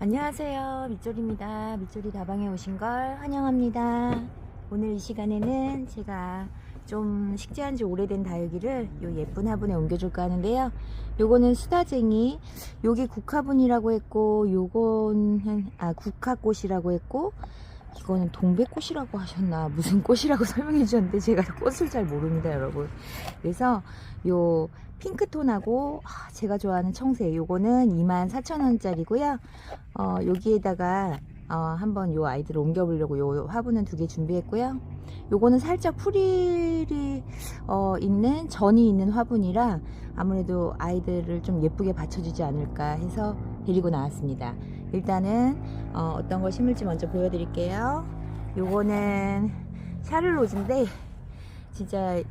안녕하세요, 밑조리입니다. 밑조리 다방에 오신 걸 환영합니다. 오늘 이 시간에는 제가 좀 식재한 지 오래된 다육이를 요 예쁜 화분에 옮겨줄까 하는데요. 요거는 수다쟁이, 요게 국화분이라고 했고, 요거는 국화꽃이라고 했고, 이거는 동백꽃이라고 하셨나 무슨 꽃이라고 설명해 주셨는데 제가 꽃을 잘 모릅니다, 여러분. 그래서 요 핑크톤하고 제가 좋아하는 청색, 요거는 24,000원짜리고요 여기에다가 한번 요 아이들을 옮겨 보려고 요 화분은 2개 준비했고요. 요거는 살짝 풀이 있는 전이 있는 화분이라 아무래도 아이들을 좀 예쁘게 받쳐주지 않을까 해서 데리고 나왔습니다. 일단은 어떤 걸 심을지 먼저 보여드릴게요. 요거는 샤를로즈인데 진짜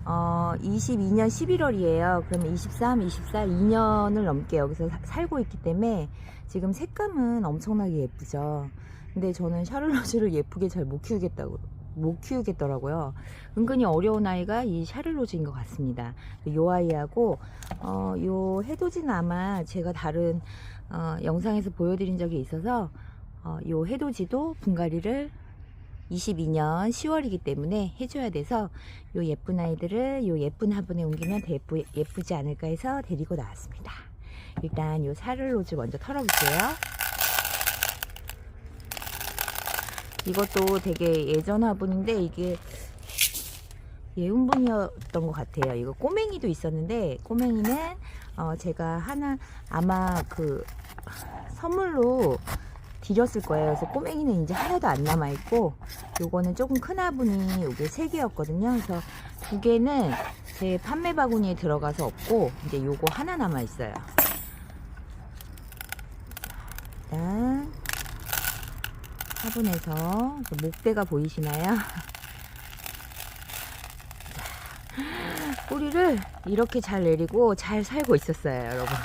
22년 11월이에요. 그러면 23, 24, 2년을 넘게 여기서 살고 있기 때문에 지금 색감은 엄청나게 예쁘죠. 근데 저는 샤를로즈를 예쁘게 잘 못 키우겠더라고요. 은근히 어려운 아이가 이 샤를로즈인 것 같습니다. 요 아이하고 요 해돋이는 아마 제가 다른 영상에서 보여드린 적이 있어서 요 해돋이도 분갈이를 22년 10월이기 때문에 해줘야 돼서 요 예쁜 아이들을 요 예쁜 화분에 옮기면 더 예쁘지 않을까 해서 데리고 나왔습니다. 일단 요 샤를로즈 먼저 털어볼게요. 이것도 되게 예전 화분인데 이게 예운분이었던 것 같아요. 이거 꼬맹이도 있었는데 꼬맹이는 제가 하나 아마 그 선물로 드렸을 거예요. 그래서 꼬맹이는 이제 하나도 안 남아있고 요거는 조금 큰 화분이 요게 3개였거든요. 그래서 2개는 제 판매 바구니에 들어가서 없고 이제 요거 하나 남아있어요. 일단 화분에서 목대가 보이시나요? 뿌리를 이렇게 잘 내리고 잘 살고 있었어요, 여러분.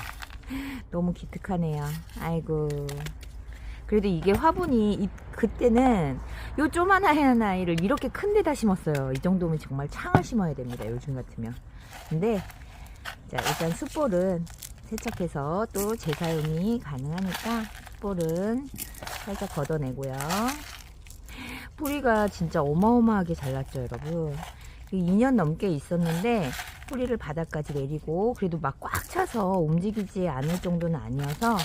너무 기특하네요. 아이고. 그래도 이게 화분이 그때는 요 조만한 아이를 이렇게 큰 데다 심었어요. 이 정도면 정말 창을 심어야 됩니다, 요즘 같으면. 근데 자, 일단 숯볼은 세척해서 또 재사용이 가능하니까 숯볼은 살짝 걷어내고요. 뿌리가 진짜 어마어마하게 잘 났죠, 여러분. 2년 넘게 있었는데 뿌리를 바닥까지 내리고 그래도 막 꽉 차서 움직이지 않을 정도는 아니어서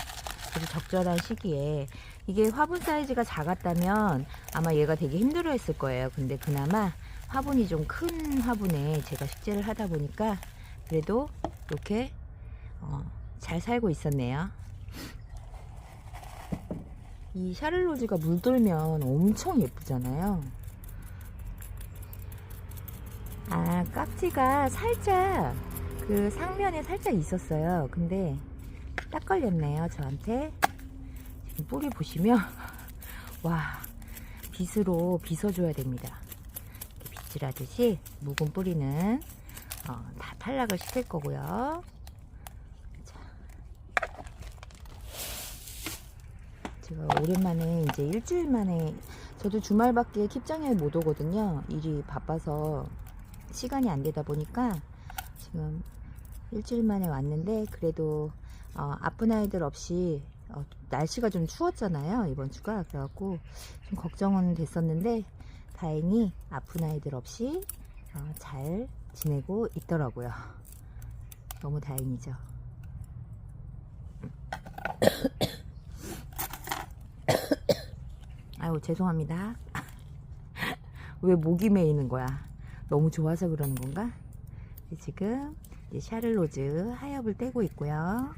그래도 적절한 시기에 이게 화분 사이즈가 작았다면 아마 얘가 되게 힘들어 했을 거예요. 근데 그나마 화분이 좀 큰 화분에 제가 식재를 하다 보니까 그래도 이렇게 잘 살고 있었네요. 이 샤를로즈가 물들면 엄청 예쁘잖아요. 깍지가 살짝 그 상면에 살짝 있었어요. 근데 딱 걸렸네요, 저한테. 지금 뿌리 보시면 와, 빗으로 빗어줘야 됩니다. 이렇게 빗질하듯이 묵은 뿌리는 다 탈락을 시킬 거고요. 자, 제가 오랜만에 이제 일주일 만에, 저도 주말밖에 킵장에 못 오거든요. 일이 바빠서 시간이 안 되다 보니까 지금 일주일 만에 왔는데 그래도 아픈 아이들 없이 날씨가 좀 추웠잖아요, 이번 주가. 그래갖고 좀 걱정은 됐었는데 다행히 아픈 아이들 없이 잘 지내고 있더라고요. 너무 다행이죠. 아유, 죄송합니다. 왜 목이 메이는 거야? 너무 좋아서 그러는 건가? 지금 샤를로즈 하엽을 떼고 있고요.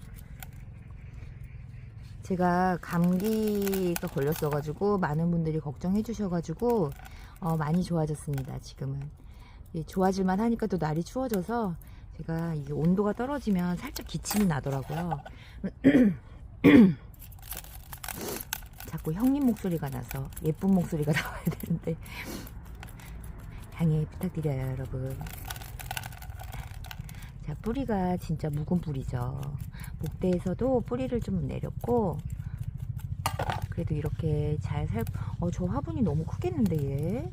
제가 감기가 걸렸어가지고 많은 분들이 걱정해 주셔가지고 많이 좋아졌습니다. 지금은 좋아질만 하니까 또 날이 추워져서 제가 이게 온도가 떨어지면 살짝 기침이 나더라고요. 자꾸 형님 목소리가 나서 예쁜 목소리가 나와야 되는데 양해 부탁드려요, 여러분. 자, 뿌리가 진짜 묵은 뿌리죠. 목대에서도 뿌리를 좀 내렸고 그래도 이렇게 잘 저 화분이 너무 크겠는데 얘.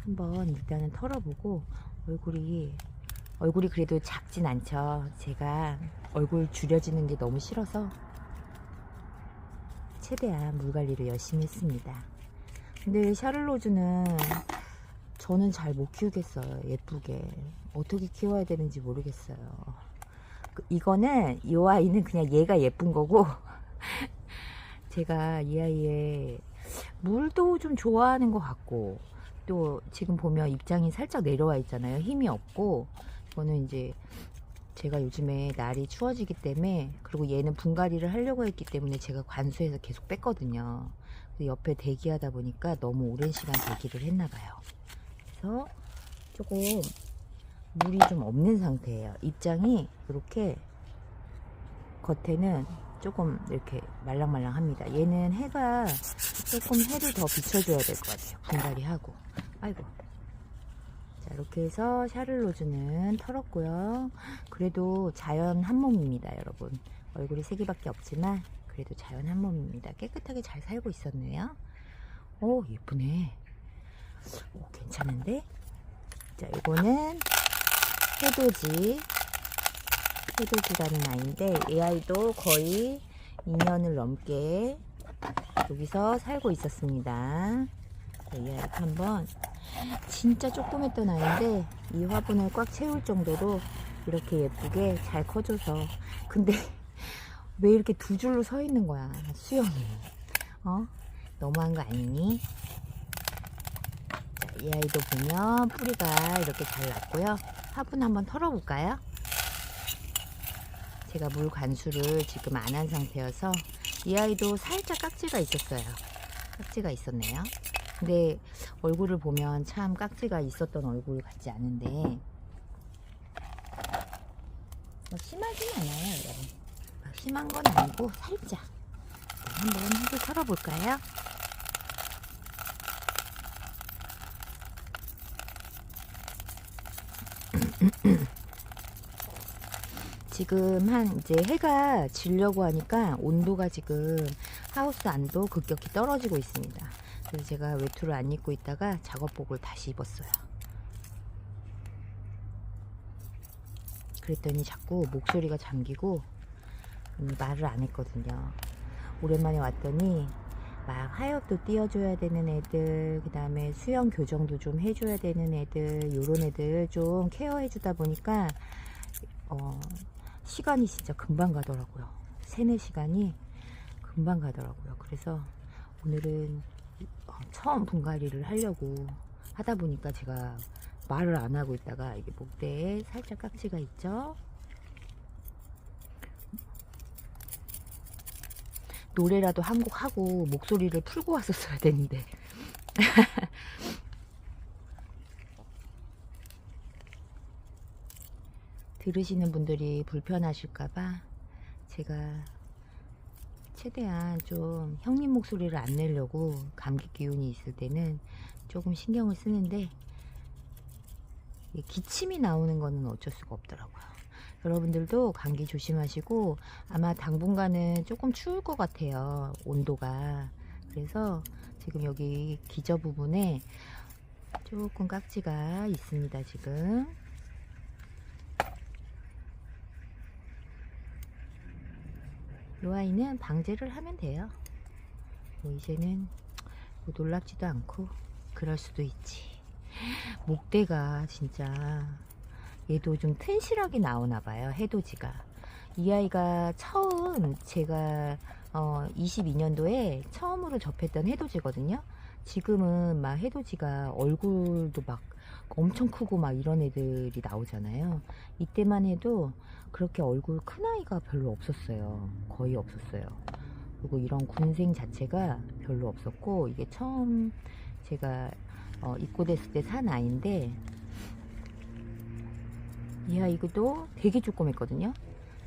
한번 일단은 털어보고 얼굴이 그래도 작진 않죠. 제가 얼굴 줄여지는 게 너무 싫어서 최대한 물 관리를 열심히 했습니다. 근데 샤를로즈는 저는 잘 못 키우겠어요. 예쁘게 어떻게 키워야 되는지 모르겠어요. 이거는 이 아이는 그냥 얘가 예쁜 거고 제가 이 아이의 물도 좀 좋아하는 것 같고, 또 지금 보면 입장이 살짝 내려와 있잖아요. 힘이 없고. 이거는 이제 제가 요즘에 날이 추워지기 때문에, 그리고 얘는 분갈이를 하려고 했기 때문에 제가 관수해서 계속 뺐거든요. 옆에 대기하다 보니까 너무 오랜 시간 대기를 했나 봐요. 그래서 조금 물이 좀 없는 상태예요. 입장이 이렇게 겉에는 조금 이렇게 말랑말랑합니다. 얘는 해가 조금 해를 더 비춰줘야 될 것 같아요. 분갈이하고. 아이고. 자, 이렇게 해서 샤를로즈는 털었고요. 그래도 자연 한 몸입니다, 여러분. 얼굴이 3개밖에 없지만 그래도 자연 한 몸입니다. 깨끗하게 잘 살고 있었네요. 오, 예쁘네. 오, 괜찮은데? 자, 이거는 해돋이라는 아이인데, 이 아이도 거의 2년을 넘게 여기서 살고 있었습니다. 자, 이 아이도 한번, 진짜 조그맸던 아이인데 이 화분을 꽉 채울 정도로 이렇게 예쁘게 잘 커져서. 근데 왜 이렇게 두 줄로 서 있는 거야, 수영이. 너무한 거 아니니? 자, 이 아이도 보면 뿌리가 이렇게 잘 났고요. 화분 한번 털어볼까요? 제가 물 관수를 지금 안 한 상태여서. 이 아이도 살짝 깍지가 있었어요. 깍지가 있었네요. 근데 얼굴을 보면 참 깍지가 있었던 얼굴 같지 않은데, 심하진 않아요, 여러분. 심한 건 아니고 살짝. 한번 해서 털어볼까요? 지금 이제 해가 지려고 하니까 온도가 지금 하우스 안도 급격히 떨어지고 있습니다. 그래서 제가 외투를 안 입고 있다가 작업복을 다시 입었어요. 그랬더니 자꾸 목소리가 잠기고 말을 안 했거든요. 오랜만에 왔더니 막 하엽도 띄워줘야 되는 애들, 그 다음에 수영 교정도 좀 해줘야 되는 애들, 요런 애들 좀 케어해주다 보니까 시간이 진짜 금방 가더라고요. 3-4시간이 금방 가더라고요. 그래서 오늘은 처음 분갈이를 하려고 하다 보니까 제가 말을 안 하고 있다가 이게 목대에 살짝 깍지가 있죠. 노래라도 한 곡 하고 목소리를 풀고 왔었어야 되는데. 들으시는 분들이 불편하실까봐 제가 최대한 좀 형님 목소리를 안 내려고, 감기 기운이 있을 때는 조금 신경을 쓰는데, 기침이 나오는 거는 어쩔 수가 없더라고요. 여러분들도 감기 조심하시고, 아마 당분간은 조금 추울 것 같아요, 온도가. 그래서 지금 여기 기저 부분에 조금 깍지가 있습니다, 지금. 이 아이는 방제를 하면 돼요. 이제는 놀랍지도 않고 그럴 수도 있지. 목대가 진짜 얘도 좀 튼실하게 나오나 봐요, 해돋이가. 이 아이가 처음 제가 22년도에 처음으로 접했던 해돋이거든요. 지금은 막 해돋이가 얼굴도 막 엄청 크고 막 이런 애들이 나오잖아요. 이때만 해도 그렇게 얼굴 큰 아이가 별로 없었어요. 거의 없었어요. 그리고 이런 군생 자체가 별로 없었고, 이게 처음 제가 입고됐을 때 산 아이인데, 이 아이도 되게 조그맸거든요.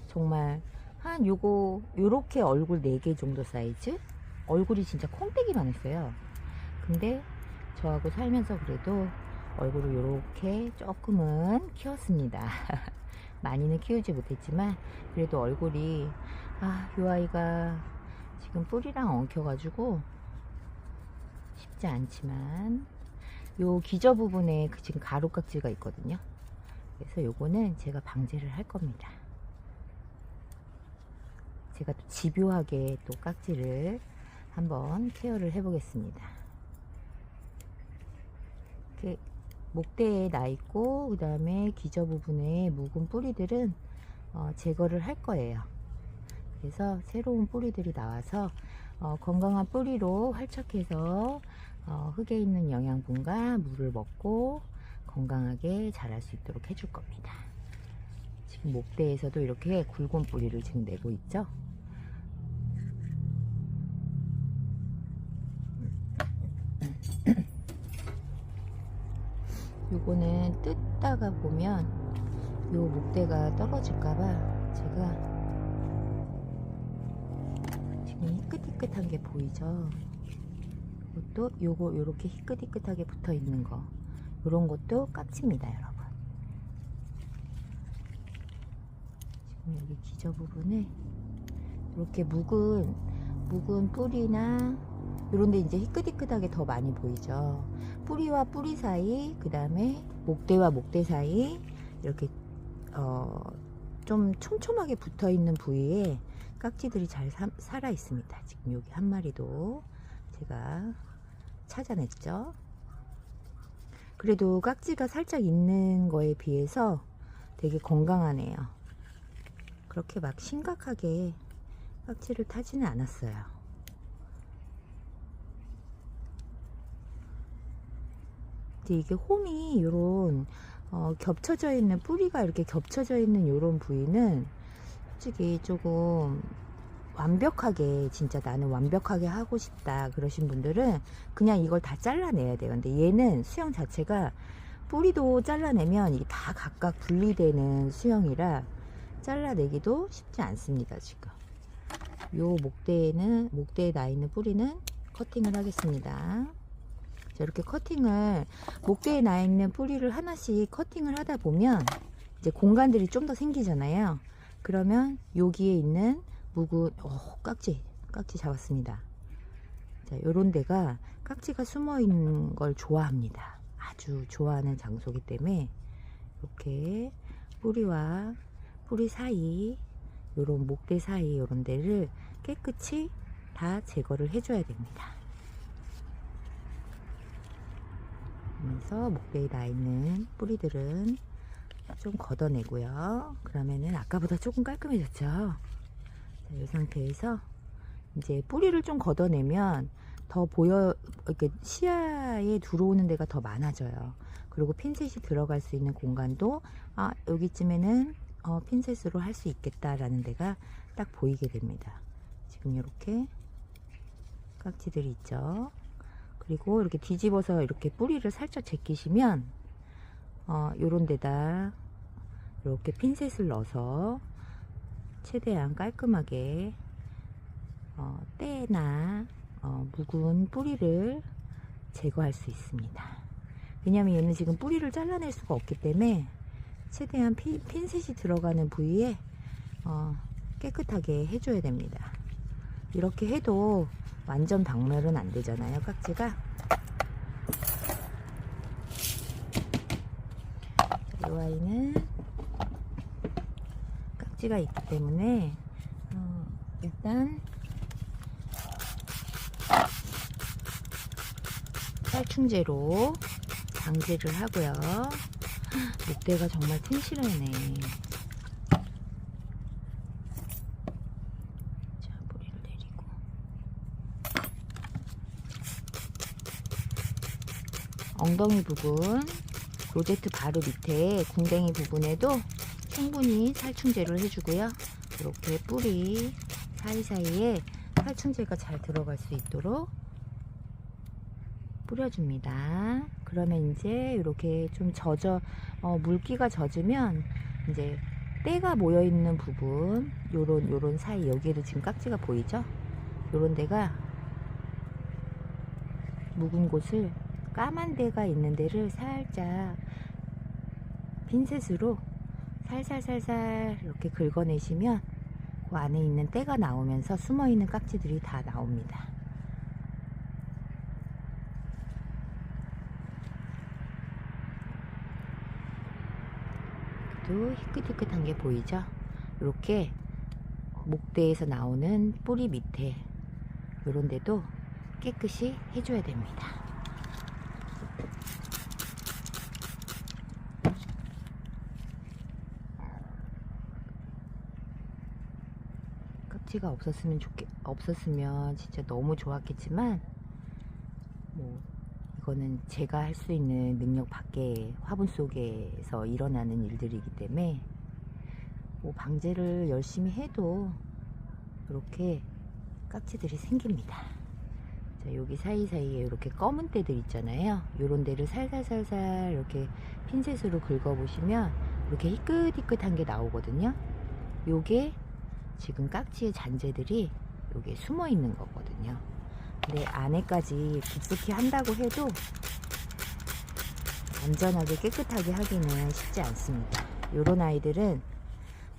정말 한 요렇게 얼굴 4개 정도 사이즈? 얼굴이 진짜 콩떼기만 했어요. 근데 저하고 살면서 그래도 얼굴을 요렇게 조금은 키웠습니다. 많이는 키우지 못했지만 그래도 얼굴이, 요 아이가 지금 뿌리랑 엉켜가지고 쉽지 않지만, 요 기저 부분에 지금 가루깍지가 있거든요. 그래서 요거는 제가 방제를 할 겁니다. 제가 또 집요하게 또 깍지를 한번 케어를 해 보겠습니다. 이렇게 목대에 나 있고, 그 다음에 기저 부분에 묵은 뿌리들은 제거를 할 거예요. 그래서 새로운 뿌리들이 나와서 건강한 뿌리로 활착해서 흙에 있는 영양분과 물을 먹고 건강하게 자랄 수 있도록 해줄 겁니다. 지금 목대에서도 이렇게 굵은 뿌리를 지금 내고 있죠. 요거는 뜯다가 보면 요 목대가 떨어질까봐 제가 지금 희끗희끗한 게 보이죠. 이것도 요거 요렇게 희끗희끗하게 붙어 있는 거, 요런 것도 깍지입니다, 여러분. 지금 여기 기저 부분에 이렇게 묵은 뿌리나 요런데 이제 희끗희끗하게 더 많이 보이죠. 뿌리와 뿌리 사이, 그 다음에 목대와 목대 사이 이렇게 좀 촘촘하게 붙어 있는 부위에 깍지들이 잘 살아 있습니다. 지금 여기 한 마리도 제가 찾아냈죠. 그래도 깍지가 살짝 있는 거에 비해서 되게 건강하네요. 그렇게 막 심각하게 깍지를 타지는 않았어요. 이게 홈이 요런 겹쳐져 있는, 뿌리가 이렇게 겹쳐져 있는 요런 부위는 솔직히 조금 완벽하게, 진짜 나는 완벽하게 하고 싶다 그러신 분들은 그냥 이걸 다 잘라내야 돼요. 근데 얘는 수영 자체가 뿌리도 잘라내면 이게 다 각각 분리되는 수영이라 잘라내기도 쉽지 않습니다. 지금 요 목대에 나 있는 뿌리는 커팅을 하겠습니다. 이렇게 커팅을, 목대에 나 있는 뿌리를 하나씩 커팅을 하다 보면 이제 공간들이 좀 더 생기잖아요. 그러면 여기에 있는 묵은 깍지 잡았습니다. 자, 요런 데가 깍지가 숨어 있는 걸 좋아합니다. 아주 좋아하는 장소이기 때문에 이렇게 뿌리와 뿌리 사이, 요런 목대 사이 요런 데를 깨끗이 다 제거를 해줘야 됩니다. 그래서 목대에 나 있는 뿌리들은 좀 걷어내고요. 그러면은 아까보다 조금 깔끔해졌죠. 자, 이 상태에서 이제 뿌리를 좀 걷어내면 더 이렇게 시야에 들어오는 데가 더 많아져요. 그리고 핀셋이 들어갈 수 있는 공간도 여기쯤에는 핀셋으로 할 수 있겠다라는 데가 딱 보이게 됩니다. 지금 이렇게 깍지들이 있죠. 그리고 이렇게 뒤집어서 이렇게 뿌리를 살짝 제끼시면 요런 데다 이렇게 핀셋을 넣어서 최대한 깔끔하게 때나 묵은 뿌리를 제거할 수 있습니다. 왜냐하면 얘는 지금 뿌리를 잘라낼 수가 없기 때문에 최대한 핀셋이 들어가는 부위에 깨끗하게 해줘야 됩니다. 이렇게 해도 완전 박멸은 안 되잖아요, 깍지가. 이 아이는 깍지가 있기 때문에 일단 살충제로 방제를 하고요. 목대가 정말 튼실하네. 자, 뿌리를 내리고 엉덩이 부분, 로제트 바로 밑에 궁뎅이 부분에도 충분히 살충제를 해주고요. 이렇게 뿌리 사이사이에 살충제가 잘 들어갈 수 있도록 뿌려줍니다. 그러면 이제 이렇게 좀 물기가 젖으면 이제 때가 모여 있는 부분, 요런 사이, 여기에도 지금 깍지가 보이죠? 요런 데가 묵은 곳을, 까만 데가 있는 데를 살짝 핀셋으로 살살살살 이렇게 긁어내시면 그 안에 있는 때가 나오면서 숨어있는 깍지들이 다 나옵니다. 또 희끗희끗한 게 보이죠? 이렇게 목대에서 나오는 뿌리 밑에 요런 데도 깨끗이 해줘야 됩니다. 깍지가 없었으면 진짜 너무 좋았겠지만 뭐 이거는 제가 할 수 있는 능력 밖에 화분 속에서 일어나는 일들이기 때문에 뭐 방제를 열심히 해도 이렇게 깍지들이 생깁니다. 자, 여기 사이사이에 이렇게 검은 때들 있잖아요. 요런 데를 살살살살 이렇게 핀셋으로 긁어 보시면 이렇게 희끗희끗한 게 나오거든요. 요게 지금 깍지의 잔재들이 요게 숨어 있는 거거든요. 근데 안에까지 깊숙이 한다고 해도 안전하게 깨끗하게 하기는 쉽지 않습니다. 요런 아이들은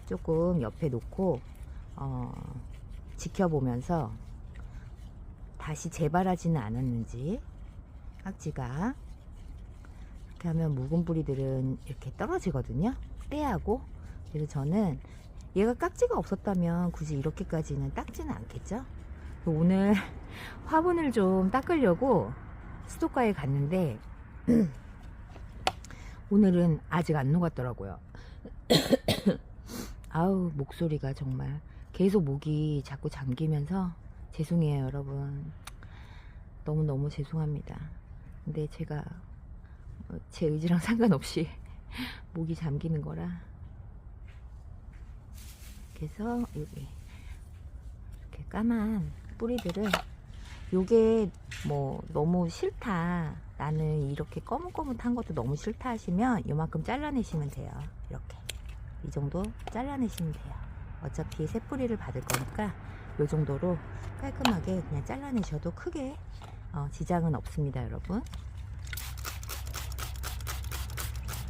조금 옆에 놓고 지켜보면서 다시 재발하지는 않았는지, 깍지가 이렇게 하면 묵은 뿌리들은 이렇게 떨어지거든요, 때하고. 그래서 저는 얘가 깍지가 없었다면 굳이 이렇게까지는 닦지는 않겠죠. 오늘 화분을 좀 닦으려고 수도가에 갔는데 오늘은 아직 안 녹았더라고요. 아우, 목소리가 정말 계속 목이 자꾸 잠기면서 죄송해요 여러분. 너무너무 죄송합니다. 근데 제가 제 의지랑 상관없이 목이 잠기는 거라. 그래서 여기 이렇게 까만 뿌리들을, 요게 뭐 너무 싫다, 나는 이렇게 거뭇거뭇한 것도 너무 싫다 하시면 요만큼 잘라내시면 돼요. 이렇게 이 정도 잘라내시면 돼요. 어차피 새 뿌리를 받을 거니까 요 정도로 깔끔하게 그냥 잘라내셔도 크게 지장은 없습니다 여러분.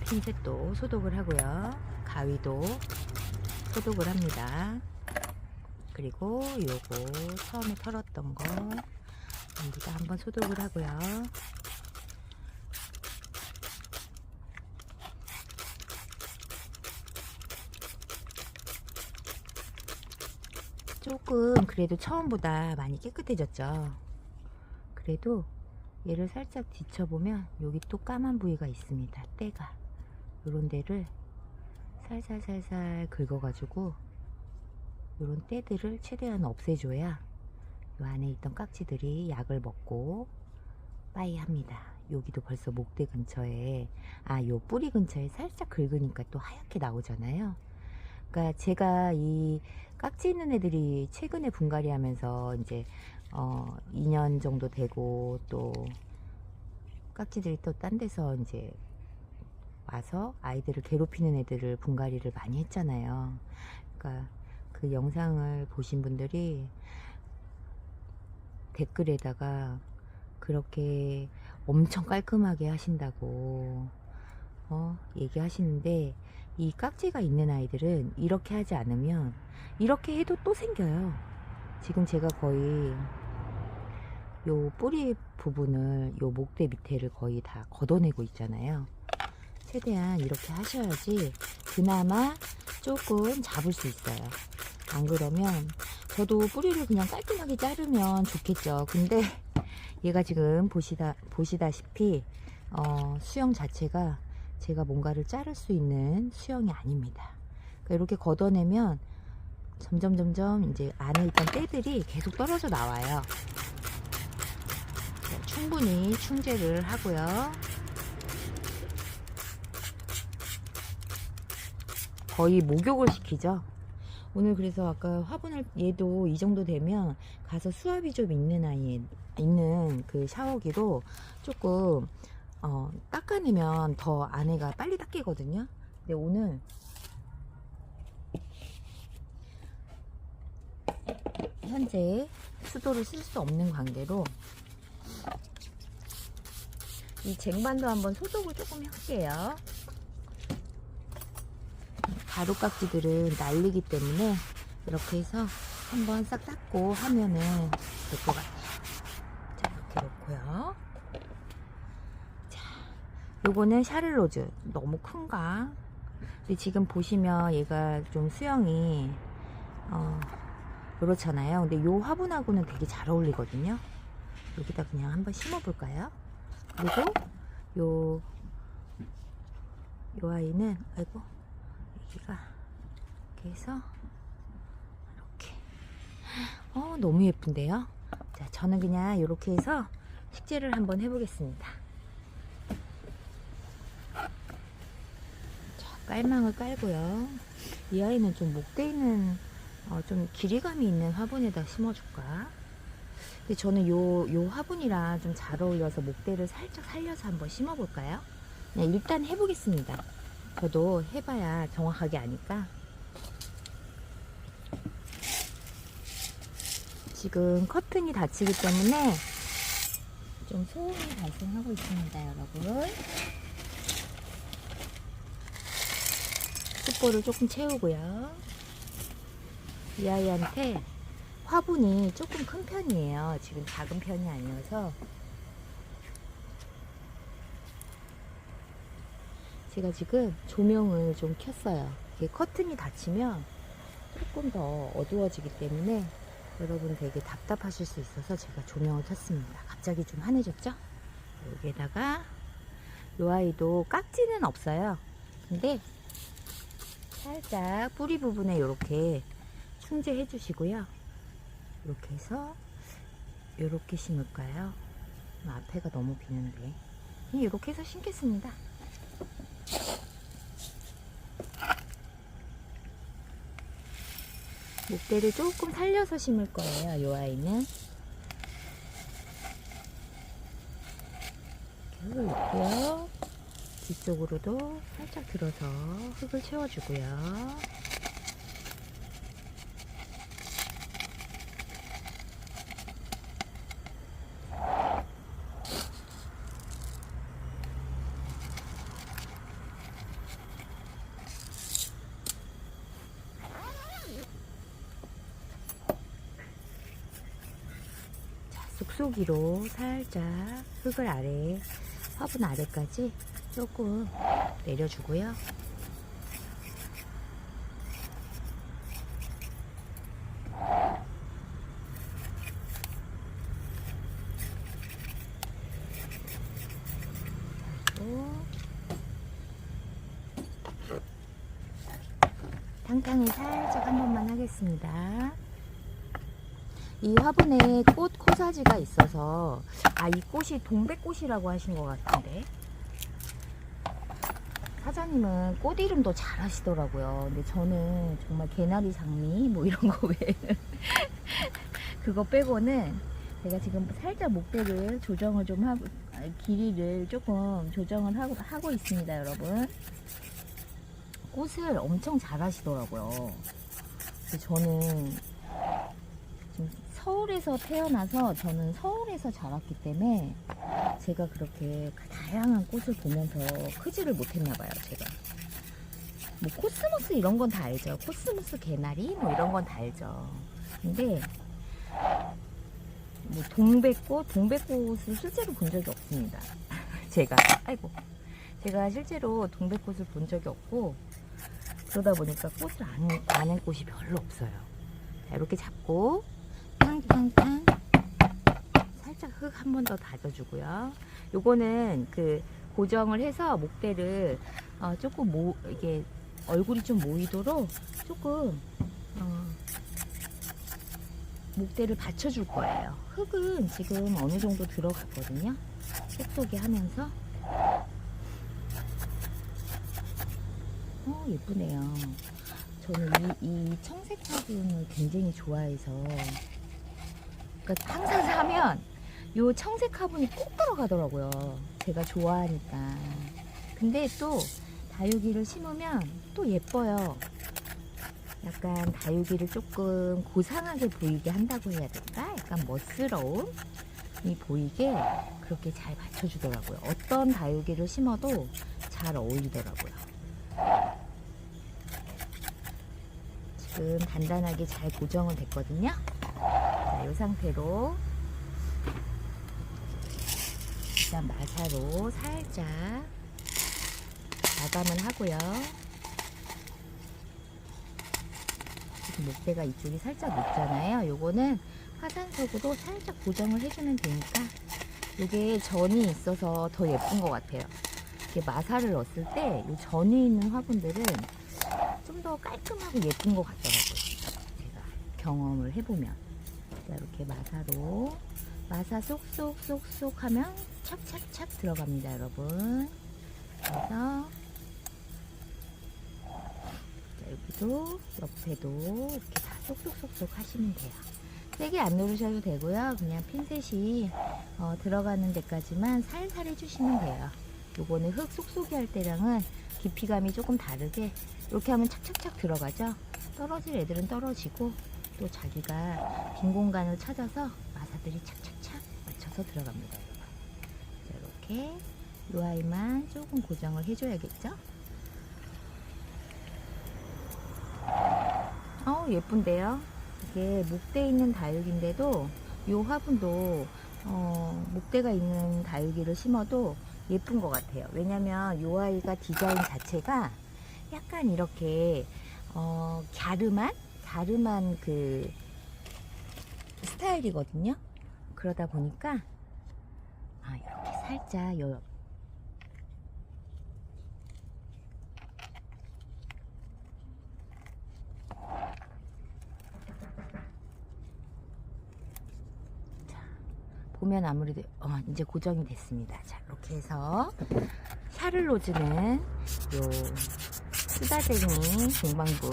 핀셋도 소독을 하고요, 가위도 소독을 합니다. 그리고 요거 처음에 털었던 거 전부 다 한번 소독을 하고요. 조금 그래도 처음보다 많이 깨끗해졌죠. 그래도 얘를 살짝 뒤쳐보면 여기 또 까만 부위가 있습니다. 때가, 요런 데를 살살살살 긁어가지고 요런 때들을 최대한 없애줘야 요 안에 있던 깍지들이 약을 먹고 빠이 합니다. 여기도 벌써 목대 근처에, 요 뿌리 근처에 살짝 긁으니까 또 하얗게 나오잖아요. 그러니까 제가 이 깍지 있는 애들이 최근에 분갈이 하면서 이제 2년 정도 되고, 또 깍지들이 또 딴 데서 이제 와서 아이들을 괴롭히는 애들을 분갈이를 많이 했잖아요. 그러니까 그 영상을 보신 분들이 댓글에다가 그렇게 엄청 깔끔하게 하신다고 얘기하시는데, 이 깍지가 있는 아이들은 이렇게 하지 않으면 이렇게 해도 또 생겨요. 지금 제가 거의 요 뿌리 부분을, 요 목대 밑에를 거의 다 걷어내고 있잖아요. 최대한 이렇게 하셔야지 그나마 조금 잡을 수 있어요. 안 그러면 저도 뿌리를 그냥 깔끔하게 자르면 좋겠죠. 근데 얘가 지금 보시다시피 수영 자체가 제가 뭔가를 자를 수 있는 수영이 아닙니다. 그러니까 이렇게 걷어내면 점점 이제 안에 있던 때들이 계속 떨어져 나와요. 충분히 충제를 하고요. 거의 목욕을 시키죠. 오늘 그래서 아까 화분을, 얘도 이 정도 되면 가서 수압이 좀 있는 아이에 있는 그 샤워기로 조금 닦아내면 더 안에가 빨리 닦이거든요. 근데 오늘 현재 수도를 쓸 수 없는 관계로 이 쟁반도 한번 소독을 조금 할게요. 가루깍지들은 날리기 때문에 이렇게 해서 한번 싹 닦고 하면은 될 것 같아요. 자, 이렇게 놓고요. 자, 요거는 샤를로즈. 너무 큰가? 근데 지금 보시면 얘가 좀 수영이 그렇잖아요. 근데 요 화분하고는 되게 잘 어울리거든요. 여기다 그냥 한번 심어 볼까요? 그리고 요 아이는, 아이고, 여기가 이렇게 해서 이렇게, 너무 예쁜데요. 자, 저는 그냥 이렇게 해서 식재를 한번 해보겠습니다. 자, 깔망을 깔고요. 이 아이는 좀 목대 있는, 좀 길이감이 있는 화분에다 심어줄까? 근데 저는 요 화분이랑 좀 잘 어울려서 목대를 살짝 살려서 한번 심어볼까요? 그냥 일단 해보겠습니다. 저도 해봐야 정확하게 아니까. 지금 커튼이 닫히기 때문에 좀 소음이 발생하고 있습니다, 여러분. 숯불을 조금 채우고요. 이 아이한테 화분이 조금 큰 편이에요. 지금 작은 편이 아니어서. 제가 지금 조명을 좀 켰어요. 이게 커튼이 닫히면 조금 더 어두워지기 때문에 여러분 되게 답답하실 수 있어서 제가 조명을 켰습니다. 갑자기 좀 환해졌죠? 여기에다가 이 아이도 깍지는 없어요. 근데 살짝 뿌리 부분에 이렇게 충제해 주시고요. 이렇게 해서 이렇게 심을까요? 앞에가 너무 비는데 이렇게 해서 심겠습니다. 목대를 조금 살려서 심을 거예요. 이 아이는 흙을 넣고요. 뒤쪽으로도 살짝 들어서 흙을 채워주고요. 쑥쑥이로 살짝 흙을 아래, 화분 아래까지 조금 내려주고요. 탕탕을 살짝 한 번만 하겠습니다. 이 화분에 꽃 코사지가 있어서, 이 꽃이 동백꽃이라고 하신 것 같은데, 사장님은 꽃 이름도 잘 하시더라고요. 근데 저는 정말 개나리 장미 뭐 이런 거 외에는 그거 빼고는 제가 지금 살짝 목대를 조정을 좀 하고, 길이를 조금 조정을 하고 있습니다, 여러분. 꽃을 엄청 잘 하시더라고요. 저는 지금 서울에서 태어나서, 저는 서울에서 자랐기 때문에 제가 그렇게 다양한 꽃을 보면서 크지를 못했나봐요. 제가 뭐 코스모스 이런 건 다 알죠. 코스모스, 개나리 뭐 이런 건 다 알죠. 근데 뭐 동백꽃을 실제로 본 적이 없습니다. 제가 실제로 동백꽃을 본 적이 없고, 그러다 보니까 꽃을 아는 꽃이 별로 없어요. 자, 이렇게 잡고 탕탕탕 살짝 흙 한 번 더 다져주고요. 요거는 그 고정을 해서 목대를 조금 이게 얼굴이 좀 모이도록 조금 목대를 받쳐줄 거예요. 흙은 지금 어느 정도 들어갔거든요. 쏙쏙이 하면서. 예쁘네요. 저는 이 청색 화분을 굉장히 좋아해서, 그러니까 항상 사면 요 청색 화분이 꼭 들어가더라고요. 제가 좋아하니까. 근데 또 다육이를 심으면 또 예뻐요. 약간 다육이를 조금 고상하게 보이게 한다고 해야 될까? 약간 멋스러움이 보이게 그렇게 잘 받쳐주더라고요. 어떤 다육이를 심어도 잘 어울리더라고요. 지금 단단하게 잘 고정은 됐거든요. 자, 이 상태로 일단 마사로 살짝 마감을 하고요. 지금 목대가 이쪽이 살짝 높잖아요. 요거는 화산석으로 살짝 고정을 해주면 되니까 요게 전이 있어서 더 예쁜 것 같아요. 이렇게 마사를 넣었을 때 이 전이 있는 화분들은 좀 더 깔끔하고 예쁜 것 같더라고요. 제가 경험을 해보면. 자, 이렇게 마사로 마사 쏙쏙쏙쏙 하면 착착착 들어갑니다, 여러분. 그래서 자, 여기도 옆에도 이렇게 다 쏙쏙쏙쏙 하시면 돼요. 세게 안 누르셔도 되고요. 그냥 핀셋이 들어가는 데까지만 살살 해주시면 돼요. 요거는 흙 쏙쏙이 할 때랑은 깊이감이 조금 다르게 이렇게 하면 착착착 들어가죠. 떨어질 애들은 떨어지고 또 자기가 빈 공간을 찾아서 마사들이 착착착 맞춰서 들어갑니다. 자, 이렇게 이 아이만 조금 고정을 해줘야겠죠. 예쁜데요. 이게 목대 있는 다육인데도 이 화분도 목대가 있는 다육이를 심어도 예쁜 것 같아요. 왜냐면 이 아이가 디자인 자체가 약간 이렇게 갸름한 그 스타일이거든요. 그러다 보니까 이렇게 살짝 보면 아무래도 이제 고정이 됐습니다. 자, 이렇게 해서 샤를로즈는 요 쓰다쟁이 동방분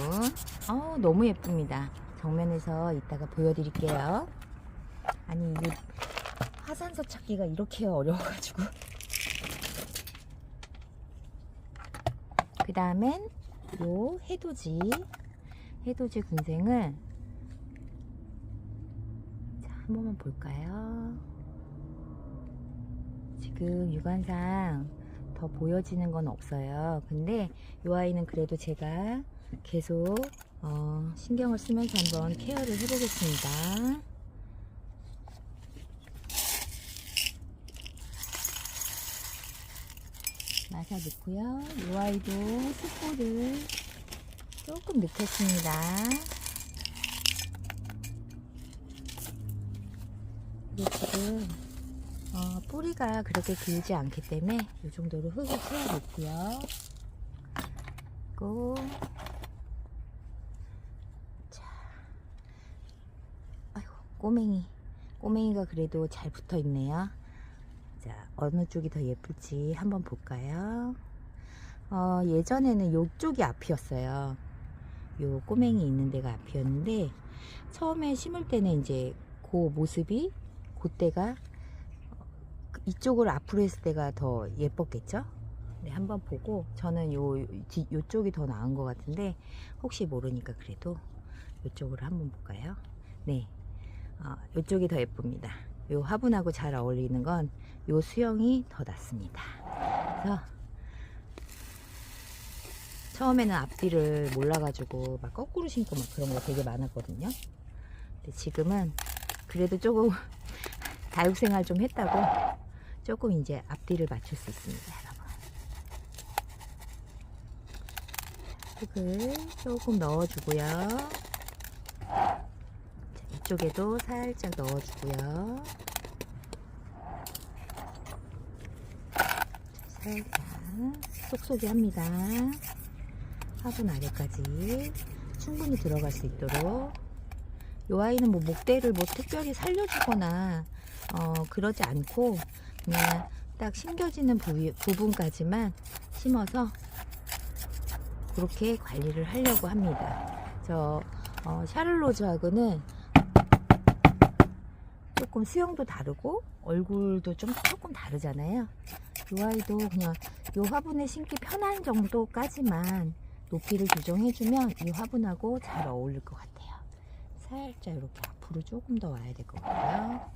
너무 예쁩니다. 정면에서 이따가 보여드릴게요. 아니 이게 화산석 찾기가 이렇게 어려워가지고. 그 다음엔 요 해돋이 군생을 자, 한 번만 볼까요? 지금 육안상 더 보여지는 건 없어요. 근데 이 아이는 그래도 제가 계속 신경을 쓰면서 한번 케어를 해보겠습니다. 마사 넣고요. 이 아이도 숯불을 조금 넣겠습니다. 이게 지금 뿌리가 그렇게 길지 않기 때문에 이 정도로 흙을 채워 놓고요. 그리고 자, 아이고 꼬맹이가 그래도 잘 붙어 있네요. 자, 어느 쪽이 더 예쁠지 한번 볼까요? 예전에는 이쪽이 앞이었어요. 요 꼬맹이 있는 데가 앞이었는데 처음에 심을 때는 이제 그 모습이 그때가 이쪽을 앞으로 했을 때가 더 예뻤겠죠? 네, 한번 보고 저는 요쪽이 더 나은 것 같은데 혹시 모르니까 그래도 요쪽으로 한번 볼까요? 네, 요쪽이 더 예쁩니다. 요 화분하고 잘 어울리는 건 요 수영이 더 낫습니다. 그래서 처음에는 앞뒤를 몰라가지고 막 거꾸로 신고 막 그런 거 되게 많았거든요. 근데 지금은 그래도 조금 다육생활 좀 했다고 조금 이제 앞뒤를 맞출 수 있습니다, 여러분. 흙을 조금 넣어주고요. 자, 이쪽에도 살짝 넣어주고요. 살짝 쏙쏙이 합니다. 화분 아래까지 충분히 들어갈 수 있도록. 이 아이는 뭐 목대를 뭐 특별히 살려주거나 그러지 않고 그냥 딱 심겨지는 부분까지만 심어서 그렇게 관리를 하려고 합니다. 저 샤를로즈하고는 조금 수영도 다르고 얼굴도 조금 다르잖아요. 이 아이도 그냥 이 화분에 심기 편한 정도까지만 높이를 조정해주면 이 화분하고 잘 어울릴 것 같아요. 살짝 이렇게 앞으로 조금 더 와야 될 것 같고요.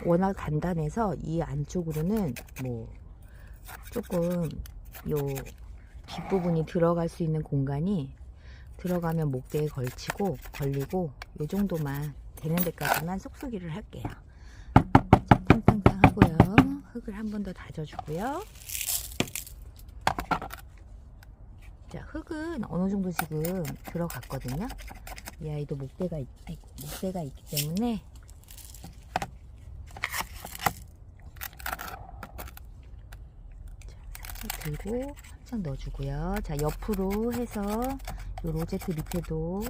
워낙 단단해서 이 안쪽으로는 뭐 조금 요 뒷부분이 들어갈 수 있는 공간이 들어가면 목대에 걸리고 요 정도만 되는 데까지만 쏙쏙이를 할게요. 자, 탕탕탕 하고요. 흙을 한 번 더 다져주고요. 자, 흙은 어느 정도 지금 들어갔거든요. 이 아이도 목대가 있기 때문에 살짝 들고 살짝 넣어주고요. 자, 옆으로 해서 이 로제트 밑에도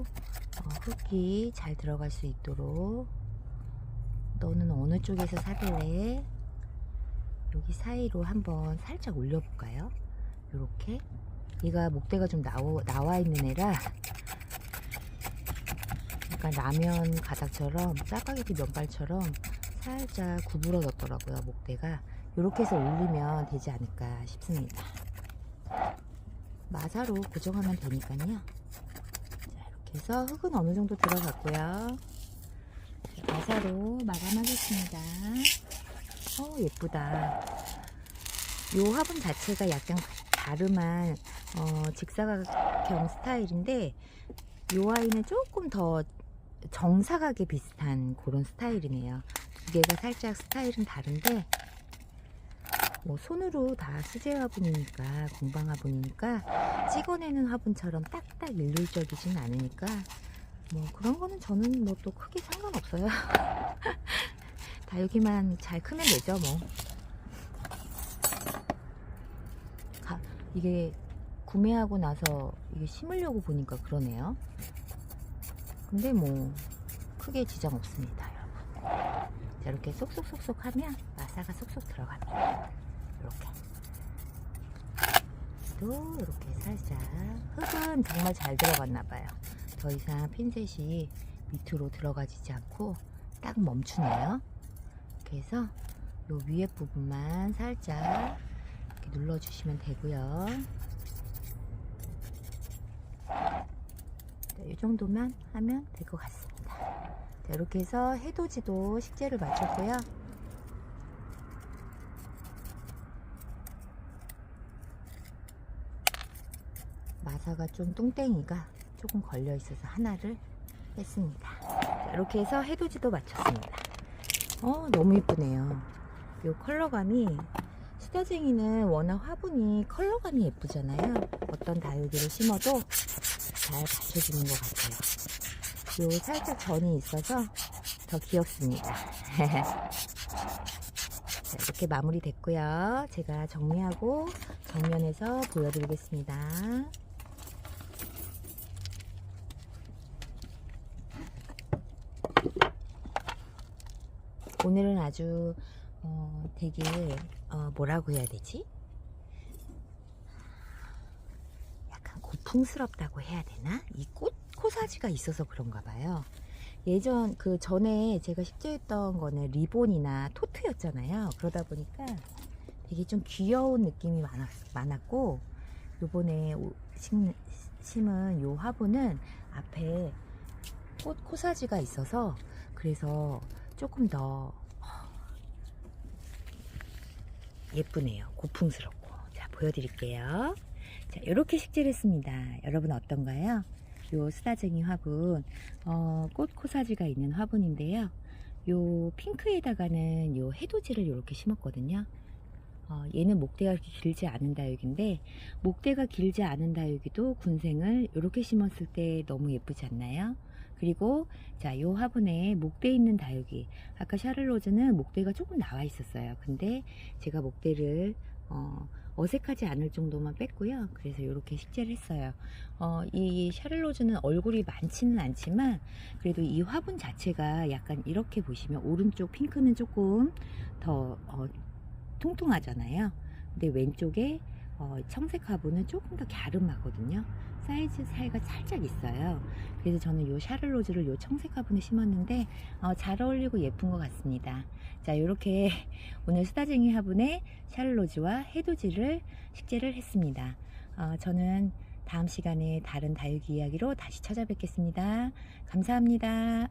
흙이 잘 들어갈 수 있도록. 너는 어느 쪽에서 살래? 여기 사이로 한번 살짝 올려볼까요? 요렇게. 얘가 목대가 좀 나와 있는 애라 약간 라면 가닥처럼 짜파게티 면발처럼 살짝 구부러 졌더라고요. 목대가 이렇게 해서 올리면 되지 않을까 싶습니다. 마사로 고정하면 되니까요. 자, 이렇게 해서 흙은 어느 정도 들어갔고요. 마사로 마감하겠습니다. 예쁘다. 이 화분 자체가 약간 다름한 직사각형 스타일인데 이 아이는 조금 더 정사각에 비슷한 그런 스타일이네요. 두 개가 살짝 스타일은 다른데 뭐 손으로 다 수제 화분이니까, 공방 화분이니까 찍어내는 화분처럼 딱딱 일률적이진 않으니까 뭐 그런 거는 저는 뭐 또 크게 상관없어요. 다육이만 잘 크면 되죠 뭐. 이게 구매하고 나서 이게 심으려고 보니까 그러네요. 근데 뭐 크게 지장 없습니다, 여러분. 자, 이렇게 쏙쏙쏙쏙 하면 마사가 쏙쏙 들어갑니다. 이렇게 또 이렇게 살짝. 흙은 정말 잘 들어갔나 봐요. 더 이상 핀셋이 밑으로 들어가지지 않고 딱 멈추네요. 이렇게 해서 요 위에 부분만 살짝 이렇게 눌러주시면 되고요. 이 정도만 하면 될 것 같습니다. 자, 이렇게 해서 해돋이도 식재를 마쳤고요. 마사가 좀 뚱땡이가 조금 걸려 있어서 하나를 뺐습니다. 자, 이렇게 해서 해돋이도 마쳤습니다. 너무 이쁘네요. 이 컬러감이, 수다쟁이는 워낙 화분이 컬러감이 예쁘잖아요. 어떤 다육이를 심어도 잘 받쳐주는 것 같아요. 요 살짝 전이 있어서 더 귀엽습니다. 자, 이렇게 마무리 됐고요. 제가 정리하고 정면에서 보여드리겠습니다. 오늘은 아주 되게 뭐라고 해야 되지? 약간 고풍스럽다고 해야 되나? 이 코사지가 있어서 그런가 봐요. 그 전에 제가 식재했던 거는 리본이나 토트였잖아요. 그러다 보니까 되게 좀 귀여운 느낌이 많았고, 요번에 심은 요 화분은 앞에 코사지가 있어서 그래서 조금 더 예쁘네요. 고풍스럽고. 자, 보여드릴게요. 자, 이렇게 식재를 했습니다. 여러분 어떤가요? 요 수다쟁이 화분, 꽃 코사지가 있는 화분인데요. 요 핑크에다가는 요 해돋이를 이렇게 심었거든요. 얘는 목대가 길지 않은 다육인데, 목대가 길지 않은 다육이도 군생을 이렇게 심었을 때 너무 예쁘지 않나요? 그리고 자, 요 화분에 목대 있는 다육이, 아까 샤를로즈는 목대가 조금 나와 있었어요. 근데 제가 목대를 어색하지 않을 정도만 뺐고요. 그래서 이렇게 식재를 했어요. 이 샤를로즈는 얼굴이 많지는 않지만 그래도 이 화분 자체가 약간 이렇게 보시면 오른쪽 핑크는 조금 더 통통하잖아요. 근데 왼쪽에 청색 화분은 조금 더 갸름하거든요. 사이즈 차이가 살짝 있어요. 그래서 저는 요 샤를로즈를 요 청색 화분에 심었는데 잘 어울리고 예쁜 것 같습니다. 자, 이렇게 오늘 수다쟁이 화분에 샤를로즈와 해돋이를 식재를 했습니다. 저는 다음 시간에 다른 다육이 이야기로 다시 찾아뵙겠습니다. 감사합니다.